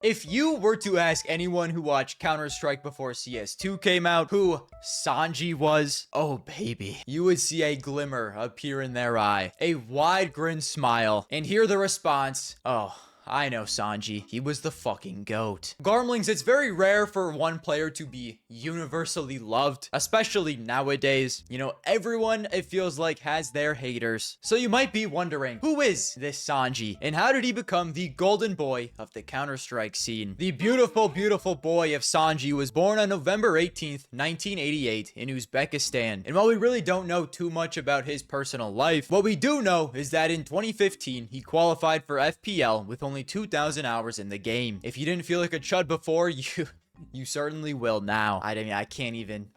If you were to ask anyone who watched Counter-Strike before CS2 came out who Sanji was, oh baby, you would see a glimmer appear in their eye, a wide grin smile, and hear the response, oh, I know Sanji. He was the fucking GOAT. Garmlings, it's very rare for one player to be universally loved, especially nowadays. You know, everyone, it feels like, has their haters. So you might be wondering, who is this Sanji? And how did he become the golden boy of the Counter-Strike scene? The beautiful, beautiful boy of Sanji was born on November 18th, 1988 in Uzbekistan. And while we really don't know too much about his personal life, what we do know is that in 2015, he qualified for FPL with only 2,000 hours in the game. If you didn't feel like a chud before, you certainly will now. I mean, I can't even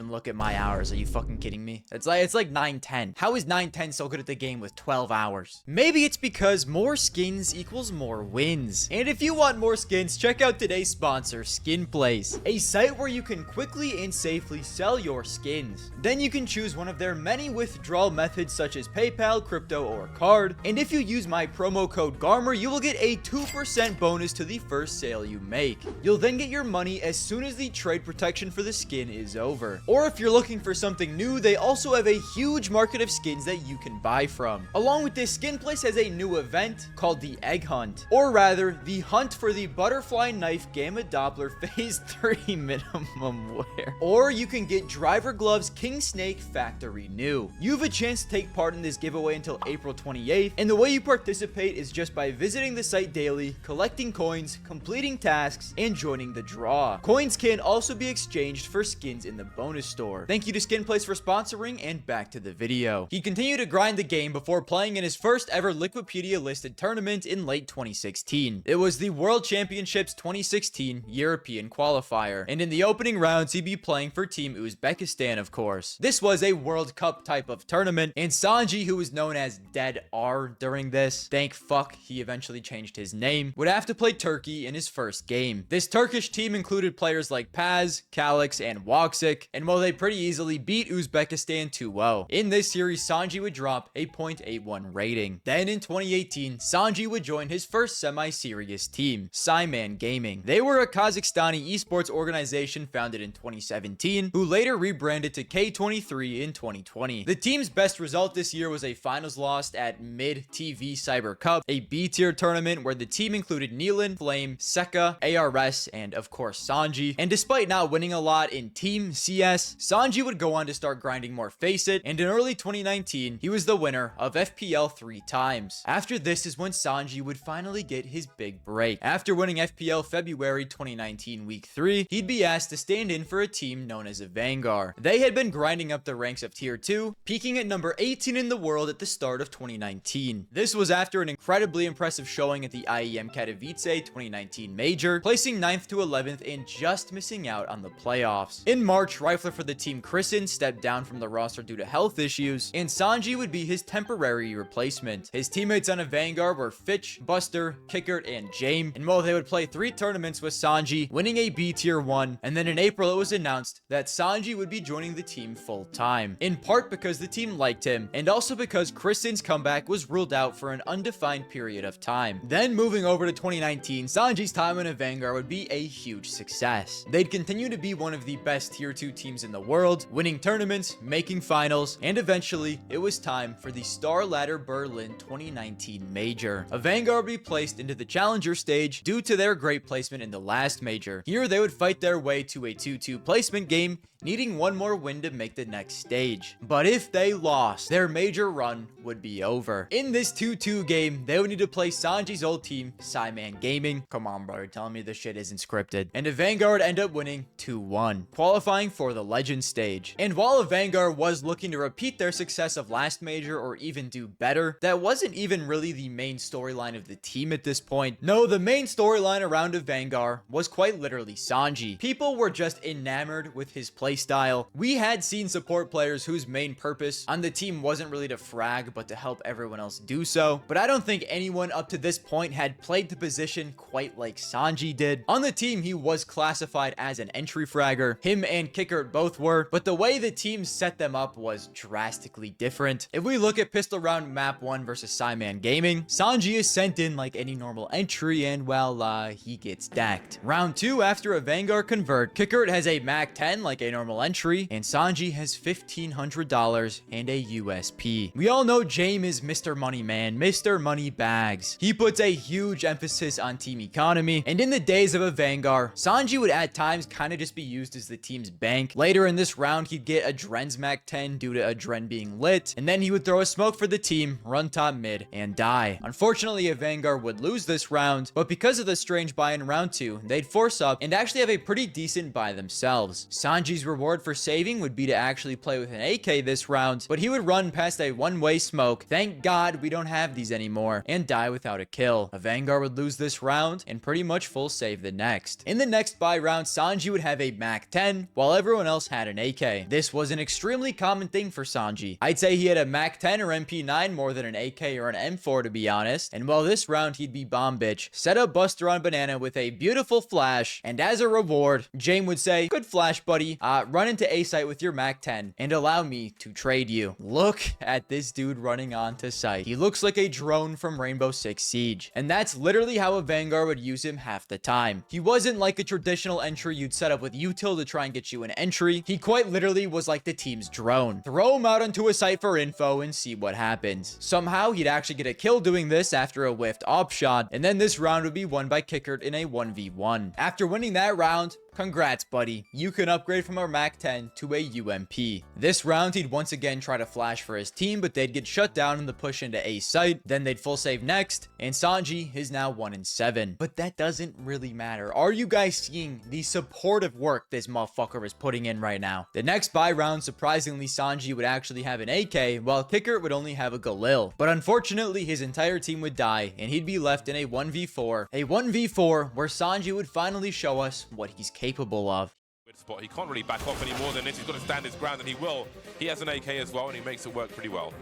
look at my hours. Are you fucking kidding me? It's like 910. How is 910 so good at the game with 12 hours? Maybe it's because more skins equals more wins. And if you want more skins, check out today's sponsor, Skin Place, a site where you can quickly and safely sell your skins. Then you can choose one of their many withdrawal methods such as PayPal, crypto, or card. And if you use my promo code Garmour, you will get a 2% bonus to the first sale you make. You'll then get your money as soon as the trade protection for the skin is over. Or if you're looking for something new, they also have a huge market of skins that you can buy from. Along with this, Skin Place has a new event called the Egg Hunt, or rather, the hunt for the Butterfly Knife Gamma Doppler Phase 3 minimum wear. Or you can get Driver Gloves King Snake Factory New. You have a chance to take part in this giveaway until April 28th, and the way you participate is just by visiting the site daily, collecting coins, completing tasks, and joining the draw. Coins can also be exchanged for skins in the bonus store. Thank you to Skin Place for sponsoring, and back to the video. He continued to grind the game before playing in his first ever Liquipedia listed tournament in late 2016. It was the World Championships 2016 European qualifier, and in the opening rounds he'd be playing for Team Uzbekistan, of course. This was a World Cup type of tournament, and Sanji, who was known as Dead R during this, thank fuck he eventually changed his name, would have to play Turkey in his first game. This Turkish team included players like Paz, Calix, and Woxic, and while they pretty easily beat Uzbekistan 2-0. In this series, Sanji would drop a .81 rating. Then in 2018, Sanji would join his first semi-serious team, Cyman Gaming. They were a Kazakhstani esports organization founded in 2017, who later rebranded to K23 in 2020. The team's best result this year was a finals loss at Mid-TV Cyber Cup, a B-tier tournament where the team included Neelan, Flame, Seka, ARS, and of course Sanji. And despite not winning a lot in Team CS, Sanji would go on to start grinding more Faceit, and in early 2019, he was the winner of FPL 3 times. After this is when Sanji would finally get his big break. After winning FPL February 2019 Week 3, he'd be asked to stand in for a team known as a Vanguard. They had been grinding up the ranks of Tier 2, peaking at number 18 in the world at the start of 2019. This was after an incredibly impressive showing at the IEM Katowice 2019 Major, placing 9th to 11th and just missing out on the playoffs. In March, rifler for the team Kristen stepped down from the roster due to health issues, and Sanji would be his temporary replacement. His teammates on a Vanguard were Fitch, Buster, Kickert, and James, and while they would play 3 tournaments with Sanji, winning a B tier 1, and then in April it was announced that Sanji would be joining the team full-time, in part because the team liked him, and also because Kristen's comeback was ruled out for an undefined period of time. Then moving over to 2019, Sanji's time in a Vanguard would be a huge success. They'd continue to be one of the best tier 2 teams in the world, winning tournaments, making finals, and eventually it was time for the Star Ladder Berlin 2019 Major. A Vanguard would be placed into the Challenger stage due to their great placement in the last Major. Here they would fight their way to a 2-2 placement game, needing one more win to make the next stage. But if they lost, their Major run would be over. In this 2-2 game, they would need to play Sanji's old team, Cyman Gaming. Come on, bro, you're telling me this shit isn't scripted. And a Vanguard end up winning 2-1, qualifying for the Legend stage. And while a Vanguard was looking to repeat their success of last Major or even do better, that wasn't even really the main storyline of the team at this point. No, the main storyline around a Vanguard was quite literally Sanji. People were just enamored with his play playstyle. We had seen support players whose main purpose on the team wasn't really to frag, but to help everyone else do so. But I don't think anyone up to this point had played the position quite like Sanji did. On the team, he was classified as an entry fragger. Him and Kicker both were, but the way the team set them up was drastically different. If we look at pistol round map 1 versus Cyman Gaming, Sanji is sent in like any normal entry, and well, he gets decked. Round 2, after a Vanguard convert, Kicker has a Mac 10 like a normal entry, and Sanji has $1,500 and a USP. We all know James is Mr. Money Man, Mr. Money Bags. He puts a huge emphasis on team economy, and in the days of a Vanguard, Sanji would at times kind of just be used as the team's bank. Later in this round, he'd get a Dren's Mac 10 due to a Dren being lit, and then he would throw a smoke for the team, run top mid, and die. Unfortunately, a Vanguard would lose this round, but because of the strange buy in round 2, they'd force up and actually have a pretty decent buy themselves. Sanji's reward for saving would be to actually play with an AK this round, but he would run past a one-way smoke, thank God we don't have these anymore, and die without a kill. A Vanguard would lose this round and pretty much full save the next. In the next buy round, Sanji would have a Mac 10 while everyone else had an AK. This was an extremely common thing for Sanji. I'd say he had a Mac 10 or MP9 more than an AK or an M4 to be honest, and while this round he'd be bomb bitch, set up Buster on Banana with a beautiful flash, and as a reward, James would say, good flash buddy, run into A site with your Mac 10 and allow me to trade you. Look at this dude running onto site. He looks like a drone from Rainbow Six Siege, and that's literally how a Vanguard would use him half the time. He wasn't like a traditional entry you'd set up with util to try and get you an entry. He quite literally was like the team's drone. Throw him out onto a site for info and see what happens. Somehow he'd actually get a kill doing this after a whiffed op shot, and then this round would be won by Kicker in a 1v1. After winning that round, congrats, buddy. You can upgrade from a Mac 10 to a UMP. This round, he'd once again try to flash for his team, but they'd get shut down in the push into A site. Then they'd full save next, and Sanji is now 1-7. But that doesn't really matter. Are you guys seeing the supportive work this motherfucker is putting in right now? The next buy round, surprisingly, Sanji would actually have an AK, while Kicker would only have a Galil. But unfortunately, his entire team would die, and he'd be left in a 1v4. A 1v4 where Sanji would finally show us what he's capable of. Spot. He can't really back off any more than this. He's got to stand his ground, and he will. He has an AK as well, and he makes it work pretty well.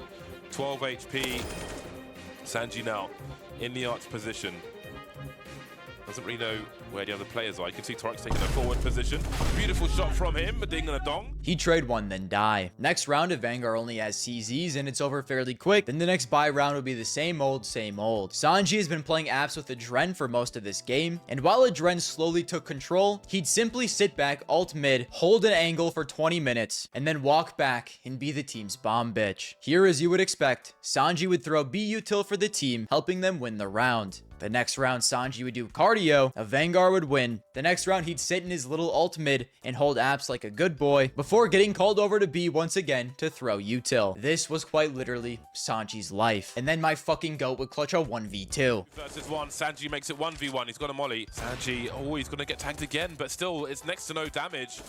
12 HP. Sanji now in the arch position. Doesn't really know where the other players are. You can see Torx taking a forward position. Beautiful shot from him, a ding and a dong. He'd trade one, then die. Next round, if Vanguard only has CZs and it's over fairly quick, then the next buy round will be the same old, same old. Sanji has been playing apps with a Dren for most of this game, and while a Dren slowly took control, he'd simply sit back, alt mid, hold an angle for 20 minutes, and then walk back and be the team's bomb bitch. Here, as you would expect, Sanji would throw B util for the team, helping them win the round. The next round, Sanji would do cardio, a Vanguard would win. The next round, he'd sit in his little alt mid and hold apps like a good boy before getting called over to B once again to throw util. This was quite literally Sanji's life. And then my fucking goat would clutch a 1v2. Versus one, Sanji makes it 1v1. He's got a molly. Sanji, oh, he's going to get tagged again, but still, it's next to no damage.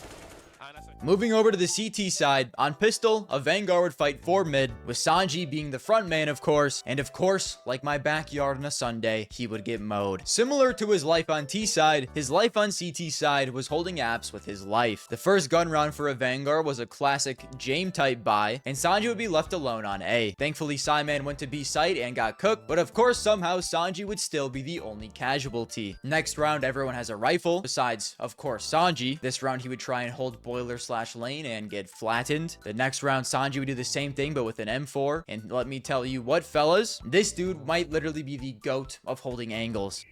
Moving over to the CT side, on pistol, a Vanguard would fight 4 mid, with Sanji being the front man, of course, and of course, like my backyard on a Sunday, he would get mowed. Similar to his life on T side, his life on CT side was holding apps with his life. The first gun round for a Vanguard was a classic James type buy, and Sanji would be left alone on A. Thankfully, Cyman went to B site and got cooked, but of course, somehow, Sanji would still be the only casualty. Next round, everyone has a rifle, besides, of course, Sanji. This round, he would try and hold boiler/lane and get flattened. The next round, Sanji would do the same thing, but with an M4. And let me tell you what, fellas, this dude might literally be the GOAT of holding angles.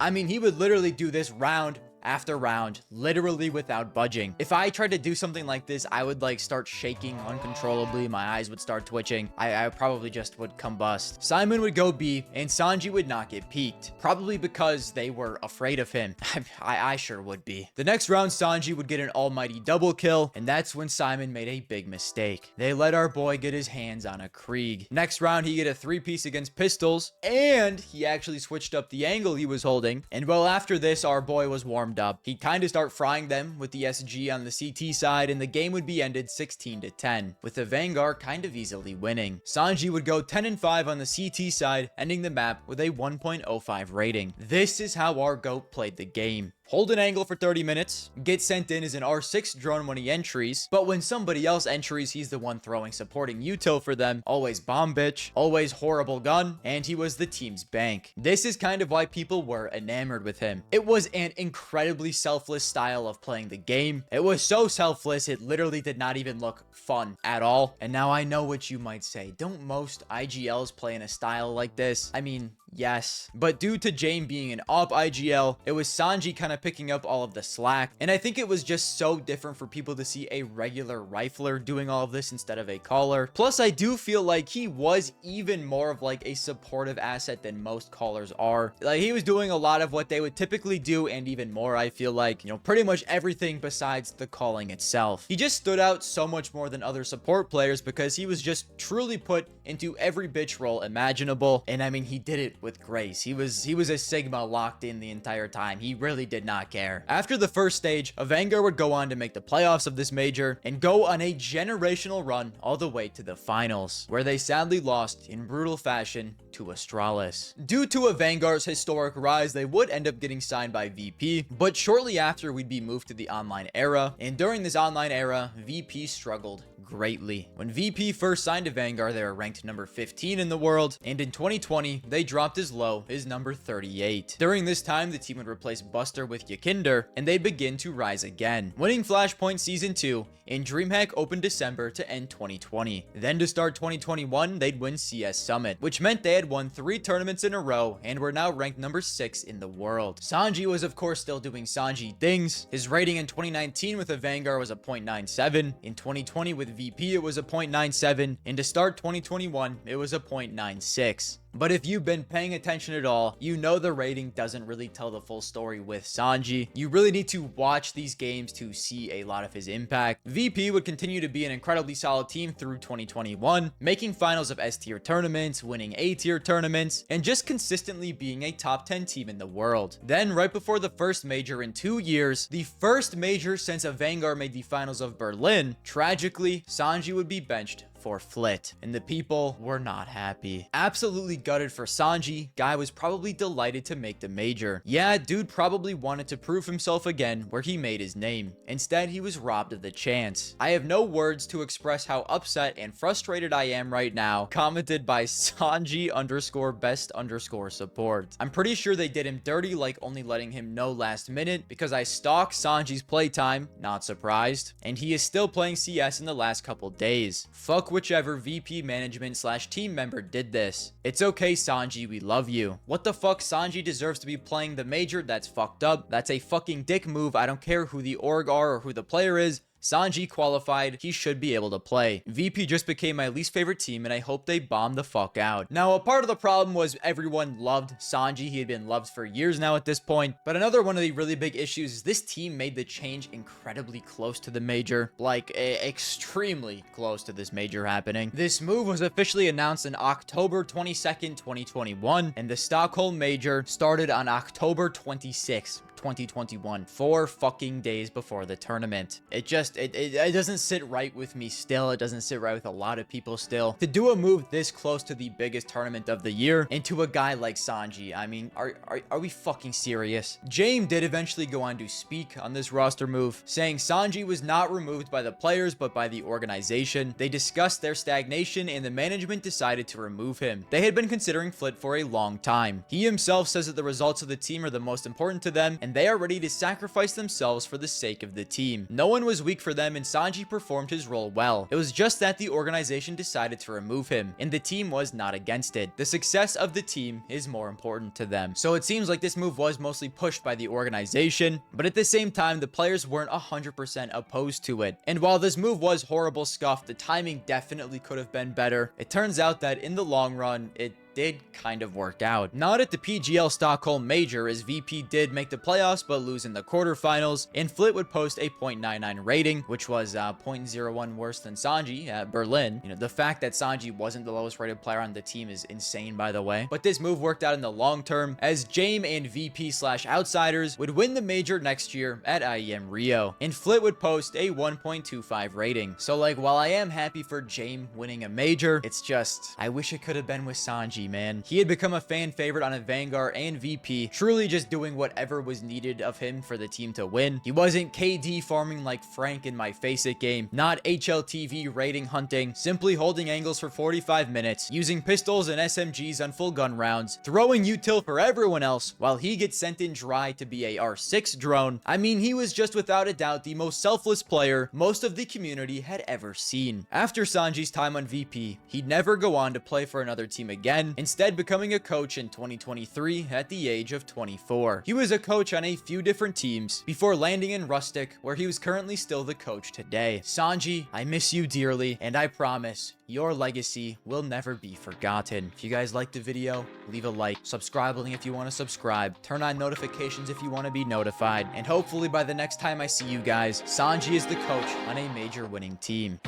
I mean, he would literally do this round after round, literally without budging. If I tried to do something like this, I would like start shaking uncontrollably. My eyes would start twitching. I probably just would combust. Simon would go B, and Sanji would not get peeked. Probably because they were afraid of him. I sure would be. The next round, Sanji would get an almighty double kill, and that's when Simon made a big mistake. They let our boy get his hands on a Krieg. Next round, he get a 3-piece against pistols, and he actually switched up the angle he was holding. And well, after this, our boy was warmed bombed up. He'd kind of start frying them with the SG on the CT side, and the game would be ended 16-10, with the Vanguard kind of easily winning. Sanji would go 10-5 on the CT side, ending the map with a 1.05 rating. This is how our GOAT played the game. Hold an angle for 30 minutes, get sent in as an R6 drone when he entries, but when somebody else entries, he's the one throwing supporting util for them, always bomb bitch, always horrible gun, and he was the team's bank. This is kind of why people were enamored with him. It was an incredibly selfless style of playing the game. It was so selfless, it literally did not even look fun at all. And now I know what you might say. Don't most IGLs play in a style like this? I mean, yes, but due to Jame being an op IGL, it was Sanji kind of picking up all of the slack, and I think it was just so different for people to see a regular rifler doing all of this instead of a caller. Plus, I do feel like he was even more of like a supportive asset than most callers are. Like, he was doing a lot of what they would typically do and even more. I feel like, you know, pretty much everything besides the calling itself. He just stood out so much more than other support players because he was just truly put into every bitch role imaginable, and I mean, he did it with grace. He was a Sigma locked in the entire time. He really did not care. After the first stage, a Vanguard would go on to make the playoffs of this major and go on a generational run all the way to the finals, where they sadly lost in brutal fashion to Astralis. Due to a Vanguard's historic rise, they would end up getting signed by VP, but shortly after we'd be moved to the online era, and during this online era, VP struggled greatly. When VP first signed to Vanguard, they were ranked number 15 in the world, and in 2020, they dropped as low as number 38. During this time, the team would replace Buster with Yakinder, and they'd begin to rise again, winning Flashpoint Season 2 in DreamHack Open December to end 2020. Then to start 2021, they'd win CS Summit, which meant they had won 3 tournaments in a row and were now ranked number 6 in the world. Sanji was of course still doing Sanji things. His rating in 2019 with a Vanguard was a 0.97. In 2020 with VP, it was a 0.97. And to start 2021, it was a 0.96. But if you've been paying attention at all, you know the rating doesn't really tell the full story with Sanji. You really need to watch these games to see a lot of his impact. VP would continue to be an incredibly solid team through 2021, making finals of S-tier tournaments, winning A-tier tournaments, and just consistently being a top 10 team in the world. Then, right before the first major in 2 years, the first major since a Vanguard made the finals of Berlin, tragically, Sanji would be benched for Flit, and the people were not happy. Absolutely gutted for Sanji. Guy was probably delighted to make the major. Yeah, dude probably wanted to prove himself again where he made his name. Instead, he was robbed of the chance. I have no words to express how upset and frustrated I am right now. Commented by Sanji_best_support. I'm pretty sure they did him dirty, like only letting him know last minute, because I stalked Sanji's playtime, not surprised, and he is still playing CS in the last couple days. Fuck whichever VP management / team member did this. It's okay, Sanji, we love you. What the fuck? Sanji deserves to be playing the major. That's fucked up. That's a fucking dick move. I don't care who the org are or who the player is. Sanji qualified, he should be able to play. VP just became my least favorite team, and I hope they bomb the fuck out. Now, a part of the problem was everyone loved Sanji. He had been loved for years now at this point. But another one of the really big issues is this team made the change incredibly close to the major. Like, extremely close to this major happening. This move was officially announced on October 22nd, 2021, and the Stockholm major started on October 26th. 2021, 4 fucking days before the tournament. It doesn't sit right with me still. It doesn't sit right with a lot of people still. To do a move this close to the biggest tournament of the year and to a guy like Sanji, I mean, are we fucking serious? Jame did eventually go on to speak on this roster move, saying Sanji was not removed by the players but by the organization. They discussed their stagnation and the management decided to remove him. They had been considering Flit for a long time. He himself says that the results of the team are the most important to them, and they are ready to sacrifice themselves for the sake of the team. No one was weak for them, and Sanji performed his role well. It was just that the organization decided to remove him, and the team was not against it. The success of the team is more important to them. So it seems like this move was mostly pushed by the organization, but at the same time, the players weren't 100% opposed to it. And while this move was horrible scuff, the timing definitely could have been better. It turns out that in the long run, it did kind of work out. Not at the PGL Stockholm Major, as VP did make the playoffs but lose in the quarterfinals, and Flit would post a .99 rating, which was 0.01 worse than Sanji at Berlin. You know, the fact that Sanji wasn't the lowest rated player on the team is insane, by the way. But this move worked out in the long term, as Jame and VP/Outsiders would win the major next year at IEM Rio, and Flit would post a 1.25 rating. So like, while I am happy for Jame winning a major, it's just, I wish it could have been with Sanji, man. He had become a fan favorite on a Vanguard and VP, truly just doing whatever was needed of him for the team to win. He wasn't KD farming like Frank in my Faceit game, not HLTV rating hunting, simply holding angles for 45 minutes, using pistols and SMGs on full gun rounds, throwing util for everyone else while he gets sent in dry to be a R6 drone. I mean, he was just without a doubt the most selfless player most of the community had ever seen. After Sanji's time on VP, he'd never go on to play for another team again, instead becoming a coach in 2023 at the age of 24. He was a coach on a few different teams before landing in Rustic, where he was currently still the coach today. Sanji, I miss you dearly, and I promise your legacy will never be forgotten. If you guys liked the video, leave a like, subscribe if you want to subscribe, turn on notifications if you want to be notified, and hopefully by the next time I see you guys, Sanji is the coach on a major winning team.